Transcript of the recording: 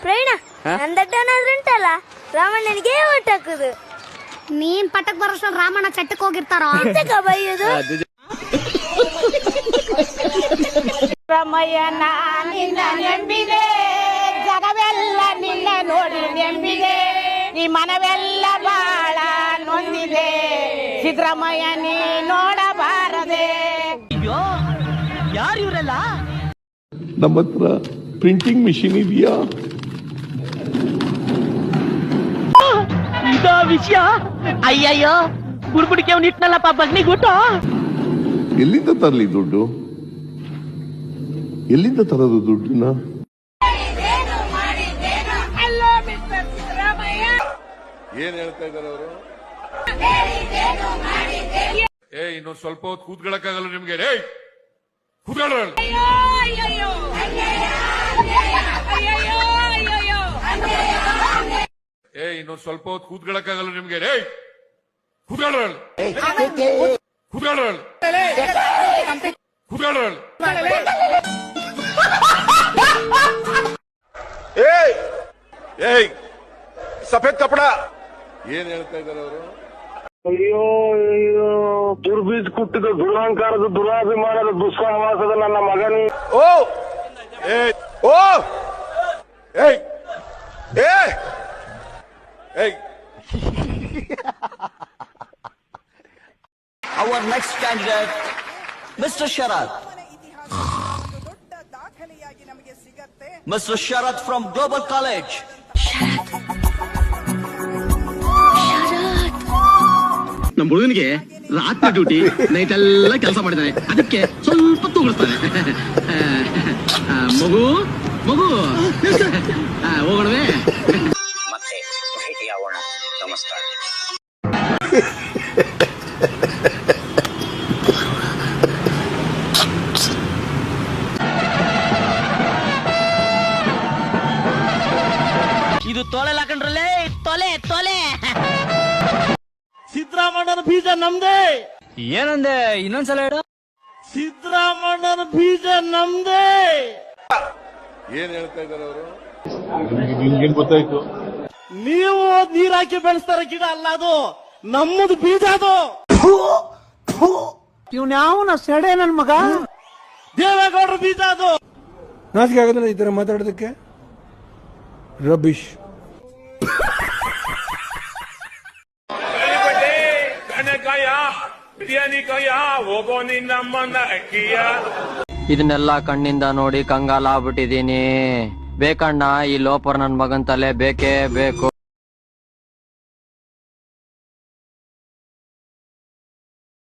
ಪ್ರವೀಣ ನನ್ನ ದಡ್ಡನಾದ್ರೂ ಉಂಟಲ್ಲ ರಾಮಣ್ಣನಿಗೆ ಓಟ್ ಹಾಕುದು. ನೀನ್ ಪಟಕ್ ಬರೋಷ್ಟ ರಾಮಣ್ಣ ಚಟ್ಟಕ್ ಹೋಗಿರ್ತಾರ ಎಂತಕ ಬೈಯುದು? ರಾಮಯ್ಯನ ನಿನ್ನ ನೆಂಬಿದೆ, ಜಗವೆಲ್ಲ ನಿನ್ನ ನೋಡಿ ನೆಂಬಿದೆ, ಈ ಮನವೆಲ್ಲ ಬಾಳ ನೊಂದಿದೆ, ಸಿದ್ದರಾಮಯ್ಯ ನೀ ನೋಡಬಾರದೆ. ಅಯ್ಯೋ ಯಾರು ಇವರೆಲ್ಲ? ನಮ್ಮ ಹತ್ರ ಪ್ರಿಂಟಿಂಗ್ ಮಿಷಿನ್ ಇದೆಯಾ? ಇದಾ ವಿಷಯ? ಅಯ್ಯಯ್ಯೋ ಬುಡ್ಬುಡಿಕೆ ಅವ್ನು ಇಟ್ನಲ್ಲಪ್ಪ ಬಗ್ನಿಗುಟ್ಟು. ಎಲ್ಲಿಂದ ತರಲಿ ದುಡ್ಡು? ಎಲ್ಲಿಂದ ತರೋದು ದುಡ್ಡನ್ನ? ಏನ್ ಹೇಳ್ತಾ ಇದಾರೆ ಅವರು? ಇನ್ನೊಂದು ಸ್ವಲ್ಪ ಹೊತ್ತು ಕೂತ್ಕೊಳ್ಳಕ್ಕಾಗಲ್ಲ ನಿಮ್ಗೆ? ಕೂತ್ಕೊಳ್ಳ. ಇನ್ನೊಂದು ಸ್ವಲ್ಪ ಹೊತ್ತು ಕೂತ್ಕೊಳ್ಳಕ್ಕಾಗಲ್ಲ ನಿಮ್ಗೆ? ಕೂತ್ಕೊಳ್ಳ. ಕೂತ್ಕೊಳ್ಳ. ಕೂತ್ಕೊಳ್ಳ. ಸಫೇದ್ ಕಪಡ. ಏನ್ ಹೇಳ್ತಾ ಇದ್ದಾರೆ ಅವರು? ಅಯ್ಯೋ ಅಯ್ಯೋ, ದುರ್ಬೀಜ್ ಕುಟ್ಟಿದ ದುರಹಂಕಾರದ ದುರಾಭಿಮಾನದ ದುಸ್ಸಹವಾಸದ ನನ್ನ ಮಗನಿ. ಓ ಓ ಏಯ್ ಏಯ್ ಏಯ್. Our next candidate, Mr. Sharad. Mr. Sharad from Global College. ನಮ್ಮ ಹುಡುಗನಿಗೆ ರಾತ್ರಿ ಡ್ಯೂಟಿ ನೈಟ್ ಎಲ್ಲ ಕೆಲಸ ಮಾಡಿದ್ದಾನೆ, ಅದಕ್ಕೆ ಸ್ವಲ್ಪ ತೂಗಿಸ್ತಾನೆ. ಮಗು ಮಗು ಹೋಗೋಣವೇ? ಮತ್ತೆ ಭೇಟಿಯಾಗೋಣ. ನಮಸ್ಕಾರ. ಇದು ತೊಲೆ ಹಾಕೊಂಡ್ರಲ್ಲೇ, ತೊಲೆ ತೊಲೆ. ಸಿದ್ದರಾಮಣ್ಣನ ಬೀಜ ನಮ್ದೇ. ಏನಂದೆ? ಇನ್ನೊಂದ್ಸಲ ಹೇಳು. ಸಿದ್ದರಾಮಣ್ಣನ ಬೀಜ ನಮ್ದೇ. ಏನ್ ಹೇಳ್ತಾ ಇದ್ದಾರೆ ಅವರು? ಗೊತ್ತಾಯ್ತು. ನೀವು ನೀರ್ ಹಾಕಿ ಬೆಳೆಸ್ತಾರ ಗಿಡ ಅಲ್ಲ, ಅದು ನಮ್ಮದು ಬೀಜ. ಅದು ಇವ್ನ್ಯಾವನ ಸೆಡೆ ನನ್ ಮಗ? ದೇವೇಗೌಡರ ಬೀಜ. ಅದು ನಾಚಿಕೆ ಆಗೋದಿಲ್ಲ ಈ ತರ ಮಾತಾಡೋದಕ್ಕೆ? ರಬೀಶ್. ಇದನ್ನೆಲ್ಲ ಕಣ್ಣಿಂದ ನೋಡಿ ಕಂಗಾಲ ಆಗ್ಬಿಟ್ಟಿದೀನಿ. ಬೇಕಣ್ಣ, ಈ ಲೋಪರ್ ನನ್ ಮಗನ್ ತಲೆ ಬೇಕೇ ಬೇಕು.